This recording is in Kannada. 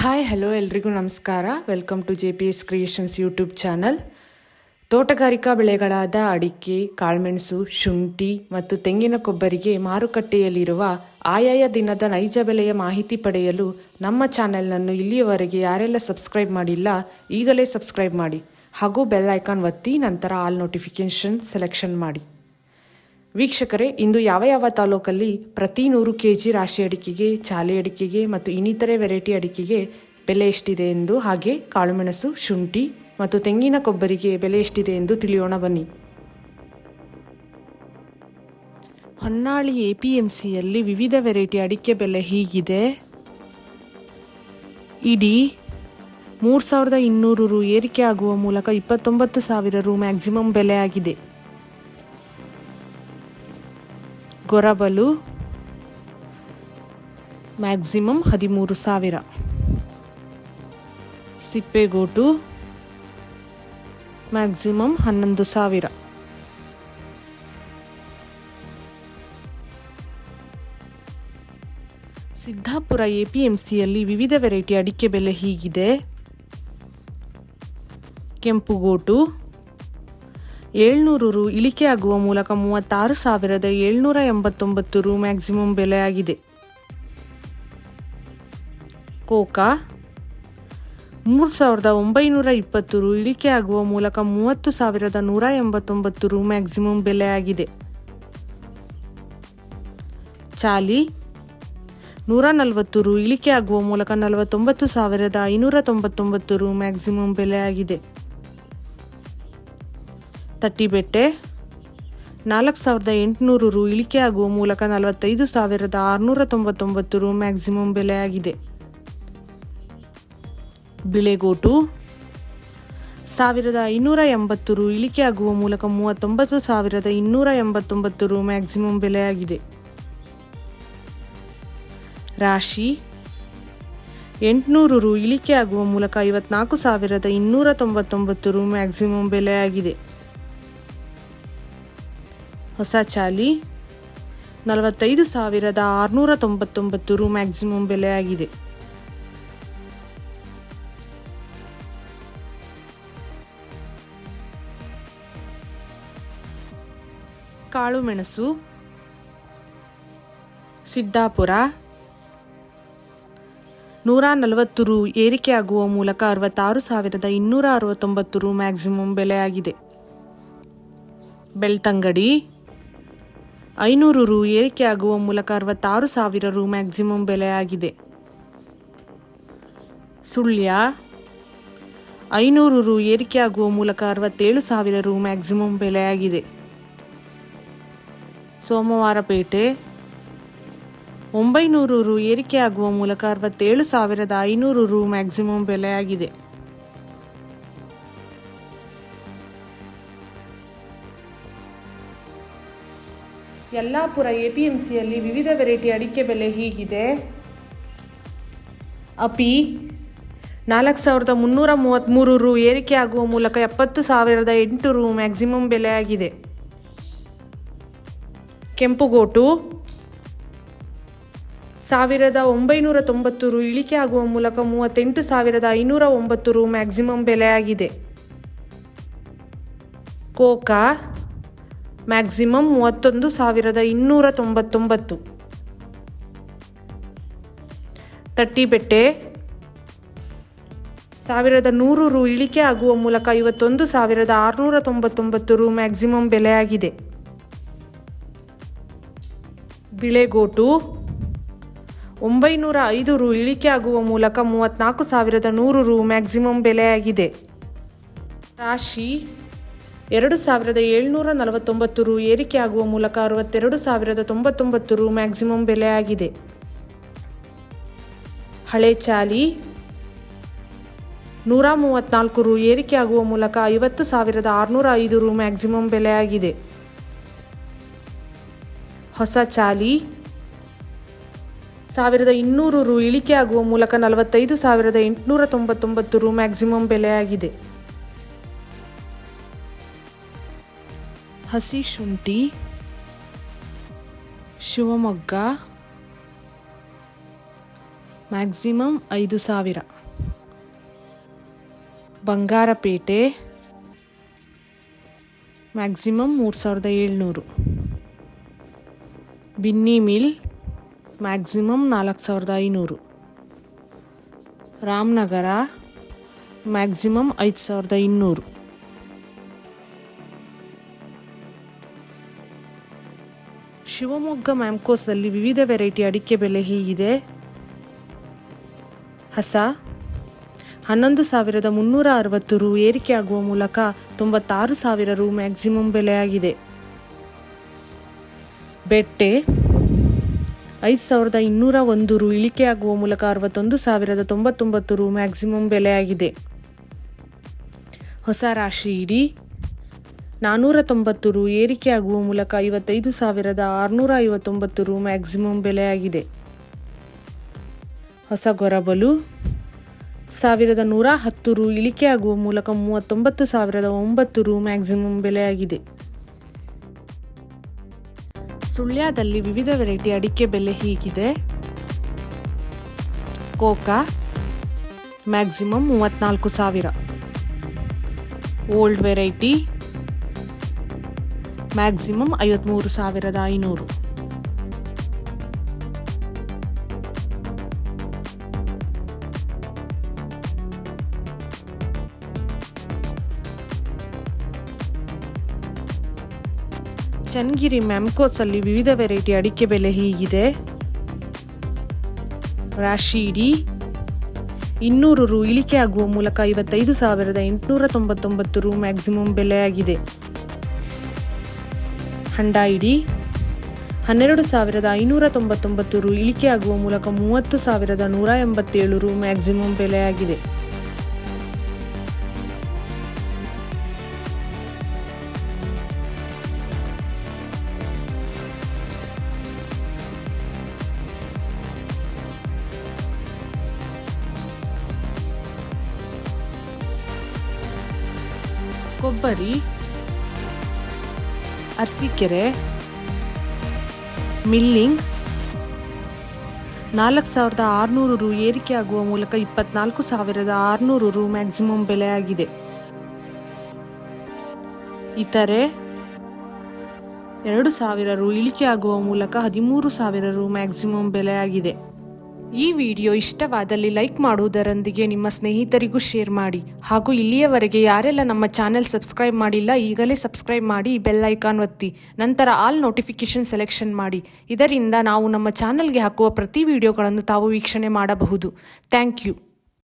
ಹಾಯ್ ಹಲೋ ಎಲ್ರಿಗೂ ನಮಸ್ಕಾರ. Welcome to JPS creations YouTube channel. ತೋಟಗಾರಿಕಾ ಬೆಳೆಗಳಾದ ಅಡಿಕೆ, ಕಾಳುಮೆಣಸು, ಶುಂಠಿ ಮತ್ತು ತೆಂಗಿನ ಕೊಬ್ಬರಿಗೆ ಮಾರುಕಟ್ಟೆಯಲ್ಲಿರುವ ಆಯಾಯ ದಿನದ ನೈಜ ಬೆಲೆಯ ಮಾಹಿತಿ ಪಡೆಯಲು ನಮ್ಮ ಚಾನೆಲ್ನನ್ನು ಇಲ್ಲಿಯವರೆಗೆ ಯಾರೆಲ್ಲ ಸಬ್ಸ್ಕ್ರೈಬ್ ಮಾಡಿಲ್ಲ ಈಗಲೇ ಸಬ್ಸ್ಕ್ರೈಬ್ ಮಾಡಿ ಹಾಗೂ ಬೆಲ್ ಐಕಾನ್ ಒತ್ತಿ ನಂತರ ಆಲ್ ನೋಟಿಫಿಕೇಷನ್ ಸೆಲೆಕ್ಷನ್ ಮಾಡಿ. ವೀಕ್ಷಕರೇ, ಇಂದು ಯಾವ ತಾಲೂಕಲ್ಲಿ ಪ್ರತಿ 100 kg ರಾಶಿ ಅಡಿಕೆಗೆ, ಚಾಲೆ ಅಡಿಕೆಗೆ ಮತ್ತು ಇನ್ನಿತರೆ ವೆರೈಟಿ ಅಡಿಕೆಗೆ ಬೆಲೆ ಎಷ್ಟಿದೆ ಎಂದು, ಹಾಗೆ ಕಾಳುಮೆಣಸು, ಶುಂಠಿ ಮತ್ತು ತೆಂಗಿನ ಕೊಬ್ಬರಿಗೆ ಬೆಲೆ ಎಷ್ಟಿದೆ ಎಂದು ತಿಳಿಯೋಣ ಬನ್ನಿ. ಹೊನ್ನಾಳಿ APMCಯಲ್ಲಿ ವಿವಿಧ ವೆರೈಟಿ ಅಡಿಕೆ ಬೆಲೆ ಹೀಗಿದೆ. ಇಡೀ 3200 ರು ಏರಿಕೆ ಆಗುವ ಮೂಲಕ 29,000 ರು ಮ್ಯಾಕ್ಸಿಮಮ್ ಬೆಲೆ ಆಗಿದೆ. ಗೊರಬಲು ಮ್ಯಾಕ್ಸಿಮಮ್ 13,000. ಸಿಪ್ಪೆಗೋಟು ಮ್ಯಾಕ್ಸಿಮಮ್ 11,000. ಸಿದ್ದಾಪುರ APMCಯಲ್ಲಿ ವಿವಿಧ ವೆರೈಟಿ ಅಡಿಕೆ ಬೆಲೆ ಹೀಗಿದೆ. ಕೆಂಪುಗೋಟು 700 ರು ಇಳಿಕೆ ಆಗುವ ಮೂಲಕ 36,789 ರು ಮ್ಯಾಕ್ಸಿಮಮ್ ಬೆಲೆ ಆಗಿದೆ. ಕೋಕಾ 3,920 ರು ಇಳಿಕೆ ಆಗುವ ಮೂಲಕ 30,189 ರು ಮ್ಯಾಕ್ಸಿಮಮ್ ಬೆಲೆ ಆಗಿದೆ. ಚಾಲಿ 140 ರು ಇಳಿಕೆ ಆಗುವ ಮೂಲಕ 49,599 ರು ಮ್ಯಾಕ್ಸಿಮಮ್ ಬೆಲೆ ಆಗಿದೆ. ತಟ್ಟಿಬೆಟ್ಟೆ 4,800 ರು ಇಳಿಕೆ ಆಗುವ ಮೂಲಕ 45,699 ರು ಮ್ಯಾಕ್ಸಿಮಮ್ ಬೆಲೆ ಆಗಿದೆ. ಬಿಳೆಗೋಟು 1,580 ರು ಇಳಿಕೆ ಆಗುವ ಮೂಲಕ 39,289 ರು ಮ್ಯಾಕ್ಸಿಮಮ್ ಬೆಲೆ ಆಗಿದೆ. ರಾಶಿ 800 ರು ಇಳಿಕೆ ಆಗುವ ಮೂಲಕ 54,299 ರು ಮ್ಯಾಕ್ಸಿಮಮ್ ಬೆಲೆ ಆಗಿದೆ. ಹೊಸ ಚಾಲಿ 45,699 ರು ಮ್ಯಾಕ್ಸಿಮಮ್ ಬೆಲೆ ಆಗಿದೆ. ಕಾಳುಮೆಣಸು ಸಿದ್ದಾಪುರ 140 ರು ಏರಿಕೆ ಆಗುವ ಮೂಲಕ 66,269 ರು ಮ್ಯಾಕ್ಸಿಮಮ್ ಬೆಲೆ ಆಗಿದೆ. ಬೆಳ್ತಂಗಡಿ 500 ರು ಏರಿಕೆ ಆಗುವ ಮೂಲಕ 66,000 ರು ಮ್ಯಾಕ್ಸಿಮಮ್ ಬೆಲೆ ಆಗಿದೆ. ಸುಳ್ಯ 500 ರು ಏರಿಕೆ ಆಗುವ ಮೂಲಕ 67,000 ರು ಮ್ಯಾಕ್ಸಿಮಮ್ ಬೆಲೆ ಆಗಿದೆ. ಸೋಮವಾರಪೇಟೆ 900 ರು ಏರಿಕೆ ಆಗುವ ಮೂಲಕ 67,500 ರು ಮ್ಯಾಕ್ಸಿಮಮ್ ಬೆಲೆ ಆಗಿದೆ. ಯಲ್ಲಾಪುರ APMCಯಲ್ಲಿ ವಿವಿಧ ವೆರೈಟಿ ಅಡಿಕೆ ಬೆಲೆ ಹೀಗಿದೆ. ಅಪಿ 4,333 ರು ಏರಿಕೆ ಆಗುವ ಮೂಲಕ 70,008 ರು ಮ್ಯಾಕ್ಸಿಮಮ್ ಬೆಲೆ ಆಗಿದೆ. ಕೆಂಪುಗೋಟು 1,990 ರು ಇಳಿಕೆ ಆಗುವ ಮೂಲಕ 38,509 ರು ಮ್ಯಾಕ್ಸಿಮಮ್ ಬೆಲೆ ಆಗಿದೆ. Coca maximum 31,299. ತಟ್ಟಿಬೆಟ್ಟೆ 1,100 ರು ಇಳಿಕೆ ಆಗುವ ಮೂಲಕ 51,699 ರು ಮ್ಯಾಕ್ಸಿಮಮ್ ಬೆಲೆ ಆಗಿದೆ. ಬಿಳೆಗೋಟು 905 ರು ಇಳಿಕೆ ಆಗುವ ಮೂಲಕ 34,100 ರು ಮ್ಯಾಕ್ಸಿಮಮ್ ಬೆಲೆ ಆಗಿದೆ. ರಾಶಿ 2,749 ರು ಏರಿಕೆ ಆಗುವ ಮೂಲಕ 62,099 ರು ಮ್ಯಾಕ್ಸಿಮಮ್ ಬೆಲೆ ಆಗಿದೆ. ಹಳೆ ಚಾಲಿ 134 ರು ಏರಿಕೆ ಆಗುವ ಮೂಲಕ 50,605 ರು ಮ್ಯಾಕ್ಸಿಮಮ್ ಬೆಲೆ ಆಗಿದೆ. ಹೊಸ ಚಾಲಿ 1,200 ರು ಇಳಿಕೆ ಆಗುವ ಮೂಲಕ 45,899 ರು ಮ್ಯಾಕ್ಸಿಮಮ್ ಬೆಲೆ ಆಗಿದೆ. ಹಸಿ ಶುಂಠಿ Shivamogga maximum 5,000. Bangarapete maximum 3,700. Binny mill maximum 4,500. Ramanagara maximum 5,200. Shivamogga ಮ್ಯಾಮ್ಕೋಸಲ್ಲಿ ವಿವಿಧ ವೆರೈಟಿ ಅಡಿಕೆ ಬೆಲೆ ಹೀಗಿದೆ. ಹಸ 11,360 ರು ಏರಿಕೆಯಾಗುವ ಮೂಲಕ 96,000 ರು ಮ್ಯಾಕ್ಸಿಮಮ್ ಬೆಲೆಯಾಗಿದೆ. ಬೆಟ್ಟೆ 5,201 ರು ಇಳಿಕೆಯಾಗುವ ಮೂಲಕ 61,099 ರು ಮ್ಯಾಕ್ಸಿಮಮ್ ಬೆಲೆಯಾಗಿದೆ. ಹೊಸ ರಾಶಿ ಇಡಿ 490 ರು ಏರಿಕೆಯಾಗುವ ಮೂಲಕ 55,659 ರು ಮ್ಯಾಕ್ಸಿಮಮ್ ಬೆಲೆಯಾಗಿದೆ. ಹೊಸ ಗೊರಬಲು 1,110 ರು ಇಳಿಕೆಯಾಗುವ ಮೂಲಕ 39,009 ರು ಮ್ಯಾಕ್ಸಿಮಮ್ ಬೆಲೆಯಾಗಿದೆ. ಸುಳ್ಯದಲ್ಲಿ ವಿವಿಧ ವೆರೈಟಿ ಅಡಿಕೆ ಬೆಲೆ ಹೀಗಿದೆ. ಕೋಕಾ maximum 34,000. Old variety maximum 53,500. Channagiri ಮ್ಯಾಮ್ಕೋಸಲ್ಲಿ ವಿವಿಧ ವೆರೈಟಿ ಅಡಿಕೆ ಬೆಲೆ ಹೀಗಿದೆ. ರಾಶಿ ಇಡಿ 200 ರು ಇಳಿಕೆಯಾಗುವ ಮೂಲಕ 55,899 ರು ಮ್ಯಾಕ್ಸಿಮಮ್ ಬೆಲೆಯಾಗಿದೆ. ಹಂಡ ಇಡಿ 12,599 ರು ಇಳಿಕೆಯಾಗುವ ಮೂಲಕ 30,187 ರು ಮ್ಯಾಕ್ಸಿಮಮ್ ಬೆಲೆಯಾಗಿದೆ. ಕೊಬ್ಬರಿ ಅರಸೀಕೆರೆ ಮಿಲ್ಲಿಂಗ್ 4,600 ರು ಏರಿಕೆಯಾಗುವ ಮೂಲಕ 24,600 ರು ಮ್ಯಾಕ್ಸಿಮಮ್ ಬೆಲೆಯಾಗಿದೆ. ಇತರೆ 2,000 ರು ಇಳಿಕೆಯಾಗುವ ಮೂಲಕ 13,000 ರು ಮ್ಯಾಕ್ಸಿಮಮ್ ಬೆಲೆಯಾಗಿದೆ. ಈ ವಿಡಿಯೋ ಇಷ್ಟವಾದಲ್ಲಿ ಲೈಕ್ ಮಾಡುವುದರೊಂದಿಗೆ ನಿಮ್ಮ ಸ್ನೇಹಿತರಿಗೂ ಶೇರ್ ಮಾಡಿ. ಹಾಗೂ ಇಲ್ಲಿಯವರೆಗೆ ಯಾರೆಲ್ಲ ನಮ್ಮ ಚಾನೆಲ್ ಸಬ್ಸ್ಕ್ರೈಬ್ ಮಾಡಿಲ್ಲ ಈಗಲೇ ಸಬ್ಸ್ಕ್ರೈಬ್ ಮಾಡಿ, ಬೆಲ್ ಐಕಾನ್ ಒತ್ತಿ, ನಂತರ ಆಲ್ ನೋಟಿಫಿಕೇಶನ್ ಸೆಲೆಕ್ಷನ್ ಮಾಡಿ. ಇದರಿಂದ ನಾವು ನಮ್ಮ ಚಾನೆಲ್ಗೆ ಹಾಕುವ ಪ್ರತಿ ವಿಡಿಯೋಗಳನ್ನು ತಾವು ವೀಕ್ಷಣೆ ಮಾಡಬಹುದು. Thank you.